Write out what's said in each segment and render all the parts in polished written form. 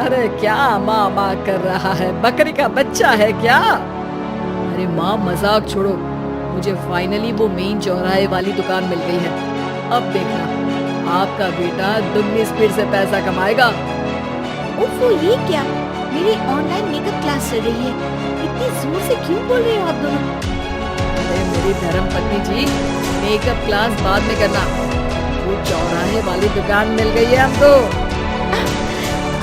अरे क्या माँ माँ कर रहा है, बकरी का बच्चा है क्या? अरे माँ मजाक छोड़ो, मुझे फाइनली वो मेन चौराहे वाली दुकान मिल गई है। अब देखना, आपका बेटा दुगनी स्पीड से पैसा कमाएगा। ओफो, ये क्या? मेरी ऑनलाइन मेकअप क्लास चल रही है। इतनी जोर से क्यों बोल रहे हो आप दोनों? अरे मेरी धर्म पत्नी जी, मेकअप क्लास बाद में करना, वो चौराहे वाली दुकान मिल गई है हमको।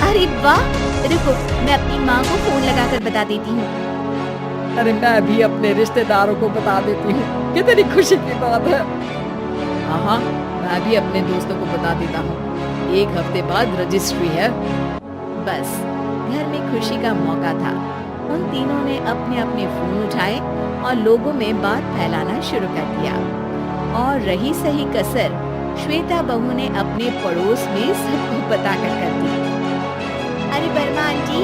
अरे वाह, रुको मैं अपनी माँ को फोन लगाकर बता देती हूँ। अरे मैं भी अपने रिश्तेदारों को बता देती हूँ, कितनी खुशी की बात है। हाँ, मैं भी अपने दोस्तों को बता देता हूँ, 1 हफ्ते बाद रजिस्ट्री है। बस घर में खुशी का मौका था। उन तीनों ने अपने अपने फोन उठाए और लोगों में बात फैलाना शुरू कर दिया। और रही सही कसर श्वेता बहू ने अपने पड़ोस में सबको बताकर कर दी। अरे वर्मा आंटी,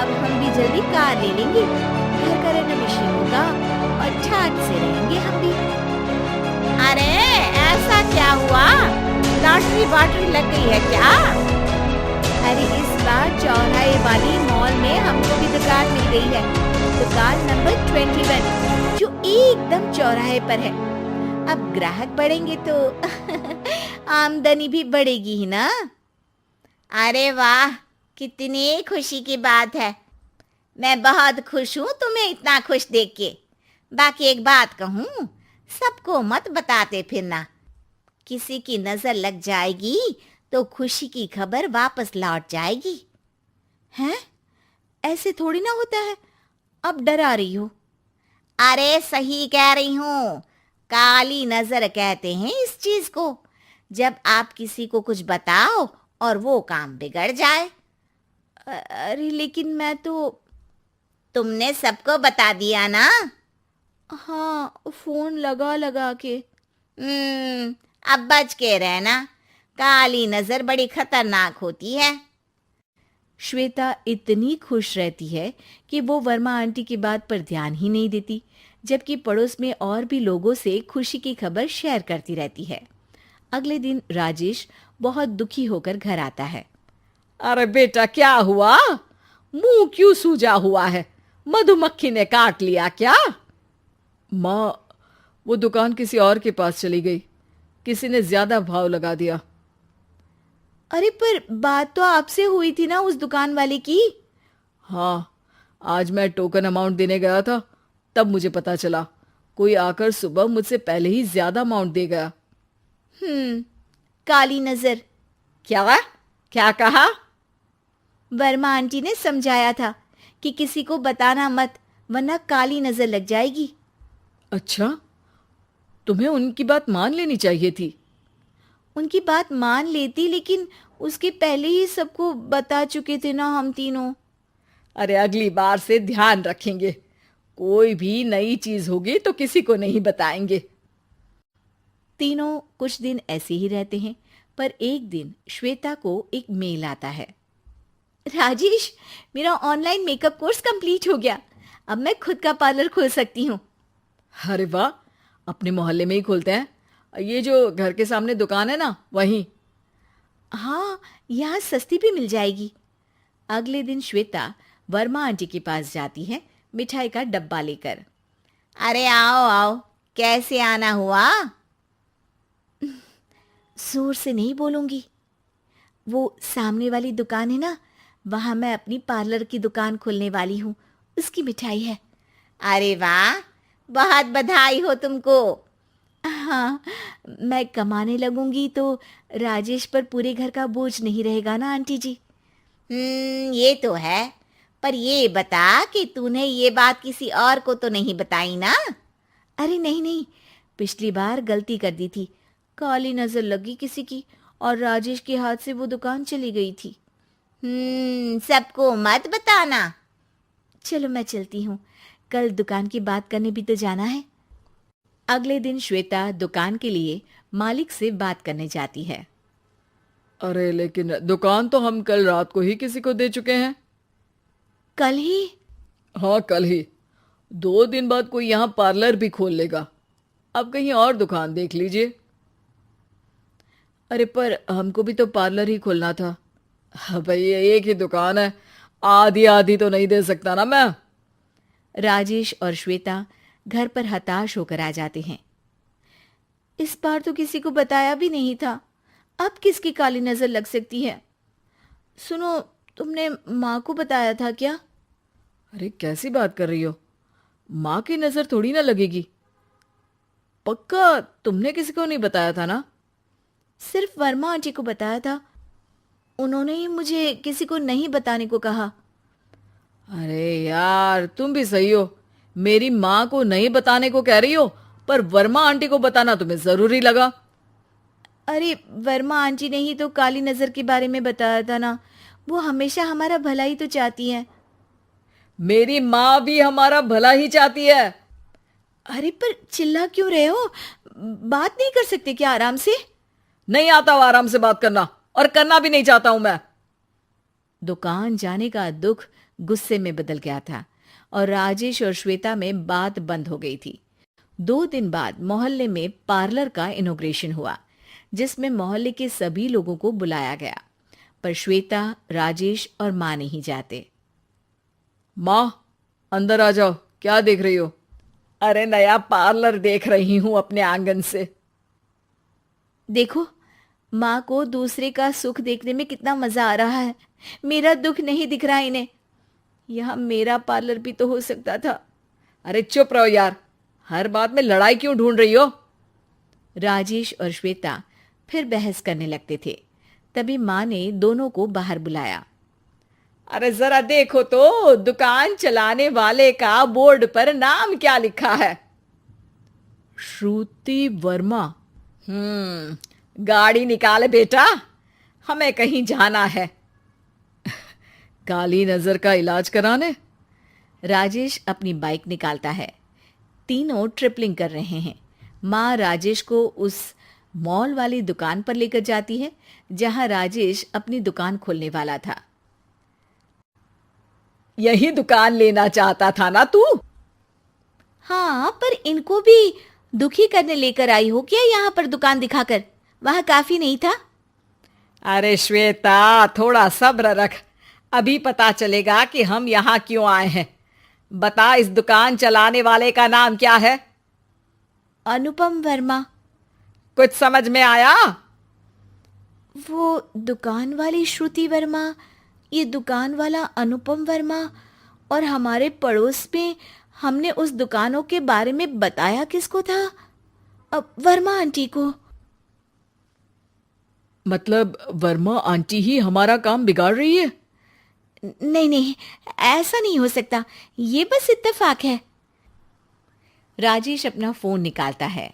अब हम भी जल्दी कार ले लेंगे, घर का रेनोवेशन होगा और ठाट से रहेंगे हम भी। अरे ऐसा क्या हुआ? लॉटरी वाटरी लग गई है क्या? अरे इस बार चौराहे वाली मॉल में हमको भी दुकान मिल गई है, दुकान नंबर 21, जो एकदम चौराहे पर है। अब ग्राहक बढ़ेंगे तो आमदनी भी बढ़ेगी ही ना। अरे वाह, कितनी खुशी की बात है। मैं बहुत खुश हूँ तुम्हें इतना खुश देख के। बाकी एक बात कहूँ, सबको मत बताते फिरना, किसी की नजर लग जाएगी तो खुशी की खबर वापस लौट जाएगी। हैं? ऐसे थोड़ी ना होता है, अब डरा रही हो। अरे सही कह रही हूँ, काली नजर कहते हैं इस चीज को, जब आप किसी को कुछ बताओ और वो काम बिगड़ जाए। अरे लेकिन मैं तो... तुमने सबको बता दिया ना? हाँ, फोन लगा लगा के। अब बच के रहना, काली नजर बड़ी खतरनाक होती है। श्वेता इतनी खुश रहती है कि वो वर्मा आंटी की बात पर ध्यान ही नहीं देती, जबकि पड़ोस में और भी लोगों से खुशी की खबर शेयर करती रहती है। अगले दिन राजेश बहुत दुखी होकर घर आता है। अरे बेटा क्या हुआ, मुंह क्यों सूजा हुआ है, मधुमक्खी ने काट लिया क्या? माँ, वो दुकान किसी और के पास चली गई, किसी ने ज्यादा भाव लगा दिया। अरे पर बात तो आपसे हुई थी ना उस दुकान वाले की। हाँ, आज मैं टोकन अमाउंट देने गया था, तब मुझे पता चला, कोई आकर सुबह मुझसे पहले ही ज्यादा अमाउंट दे गया। काली नजर। क्या क्या कहा? वर्मा आंटी ने समझाया था कि किसी को बताना मत, वरना काली नजर लग जाएगी। अच्छा, तुम्हें उनकी बात मान लेनी चाहिए थी। उनकी बात मान लेती, लेकिन उसके पहले ही सबको बता चुके थे ना हम तीनों। अरे अगली बार से ध्यान रखेंगे, कोई भी नई चीज होगी तो किसी को नहीं बताएंगे। तीनों कुछ दिन ऐसे ही रहते हैं, पर एक दिन श्वेता को एक मेल आता है। राजेश, मेरा ऑनलाइन मेकअप कोर्स कंप्लीट हो गया, अब मैं खुद का पार्लर खोल सकती हूँ। अरे वाह, अपने मोहल्ले में ही खोलते हैं, ये जो घर के सामने दुकान है ना, वहीं। हाँ, यहाँ सस्ती भी मिल जाएगी। अगले दिन श्वेता वर्मा आंटी के पास जाती है मिठाई का डब्बा लेकर। अरे आओ आओ, कैसे आना हुआ? जोर से नहीं बोलूंगी, वो सामने वाली दुकान है ना, वहां मैं अपनी पार्लर की दुकान खोलने वाली हूँ, उसकी मिठाई है। अरे वाह, बहुत बधाई हो तुमको। हाँ, मैं कमाने लगूंगी तो राजेश पर पूरे घर का बोझ नहीं रहेगा ना आंटी जी। ये तो है, पर ये बता कि तूने ये बात किसी और को तो नहीं बताई ना? अरे नहीं नहीं, पिछली बार गलती कर दी थी, काली नजर लगी किसी की और राजेश के हाथ से वो दुकान चली गई थी। सबको मत बताना। चलो मैं चलती हूँ, कल दुकान की बात करने भी तो जाना है। अगले दिन श्वेता दुकान के लिए मालिक से बात करने जाती है। अरे लेकिन दुकान तो हम कल रात को ही किसी को दे चुके हैं। कल ही? हाँ कल ही, 2 दिन बाद कोई यहाँ पार्लर भी खोल लेगा, अब कहीं और दुकान देख लीजिए। अरे पर हमको भी तो पार्लर ही खोलना था। हाँ भाई, ये एक ही दुकान है, आधी आधी तो नहीं दे सकता ना मैं। राजेश और श्वेता घर पर हताश होकर आ जाते हैं। इस बार तो किसी को बताया भी नहीं था, अब किसकी काली नजर लग सकती है? सुनो, तुमने माँ को बताया था क्या? अरे कैसी बात कर रही हो, माँ की नजर थोड़ी ना लगेगी। पक्का तुमने किसी को नहीं बताया था ना? सिर्फ वर्मा आंटी को बताया था, उन्होंने ही मुझे किसी को नहीं बताने को कहा। अरे यार, तुम भी सही हो, मेरी माँ को नहीं बताने को कह रही हो, पर वर्मा आंटी को बताना तुम्हें जरूरी लगा। अरे वर्मा आंटी ने ही तो काली नजर के बारे में बताया था ना, वो हमेशा हमारा भला ही तो चाहती है। मेरी माँ भी हमारा भला ही चाहती है। अरे पर चिल्ला क्यों रहे हो? बात नहीं कर सकते क्या आराम से? नहीं आता वो आराम से बात करना, और करना भी नहीं चाहता हूं मैं। दुकान जाने का दुख गुस्से में बदल गया था और राजेश और श्वेता में बात बंद हो गई थी। 2 दिन बाद मोहल्ले में पार्लर का इनॉग्रेशन हुआ, जिसमें मोहल्ले के सभी लोगों को बुलाया गया, पर श्वेता, राजेश और माँ नहीं जाते। माँ, अंदर आ जाओ, क्या देख रही हो? अरे नया पार्लर देख रही हूं अपने आंगन से। देखो, माँ को दूसरे का सुख देखने में कितना मजा आ रहा है, मेरा दुख नहीं दिख रहा इन्हें। यहाँ मेरा पार्लर भी तो हो सकता था। अरे चुप रहो यार, हर बात में लड़ाई क्यों ढूंढ रही हो? राजेश और श्वेता फिर बहस करने लगते थे। तभी माँ ने दोनों को बाहर बुलाया। अरे जरा देखो तो, दुकान चलाने वाले का बोर्ड पर नाम क्या लिखा है? श्रुति वर्मा। गाड़ी निकाले बेटा, हमें कहीं जाना है। काली नजर का इलाज कराने? राजेश अपनी बाइक निकालता है। तीनों ट्रिपलिंग कर रहे हैं। माँ राजेश को उस मॉल वाली दुकान पर लेकर जाती है जहां राजेश अपनी दुकान खोलने वाला था। यही दुकान लेना चाहता था ना तू? हाँ, पर इनको भी दुखी करने लेकर आई हो क्या यहाँ पर दुकान दिखाकर? वहां काफी नहीं था? अरे श्वेता, थोड़ा सब्र रख, अभी पता चलेगा कि हम यहाँ क्यों आए हैं। बता, इस दुकान चलाने वाले का नाम क्या है? अनुपम वर्मा। कुछ समझ में आया? वो दुकान वाली श्रुति वर्मा, ये दुकान वाला अनुपम वर्मा, और हमारे पड़ोस में हमने उस दुकानों के बारे में बताया किसको था? अब वर्मा आंटी को। मतलब वर्मा आंटी ही हमारा काम बिगाड़ रही है? नहीं नहीं, ऐसा नहीं हो सकता, ये बस इत्तेफाक है। राजेश अपना फोन निकालता है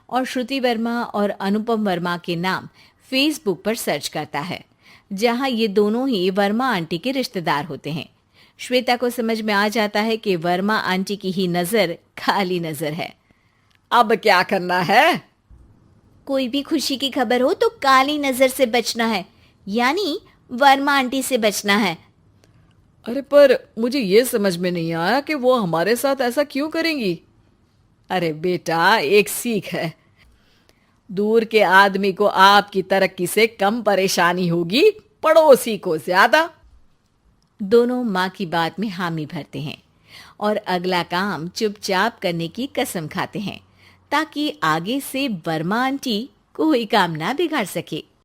और श्रुति वर्मा और अनुपम वर्मा के नाम फेसबुक पर सर्च करता है, जहां ये दोनों ही वर्मा आंटी के रिश्तेदार होते हैं। श्वेता को समझ में आ जाता है कि वर्मा आंटी की ही नजर काली नजर है। अब क्या करना है? कोई भी खुशी की खबर हो तो काली नजर से बचना है, यानी वर्मा आंटी से बचना है। अरे पर मुझे ये समझ में नहीं आया कि वो हमारे साथ ऐसा क्यों करेंगी। अरे बेटा, एक सीख है, दूर के आदमी को आपकी तरक्की से कम परेशानी होगी, पड़ोसी को ज्यादा। दोनों माँ की बात में हामी भरते हैं और अगला काम चुपचाप करने की कसम खाते हैं, ताकि आगे से वर्मा आंटी कोई काम ना बिगाड़ सके।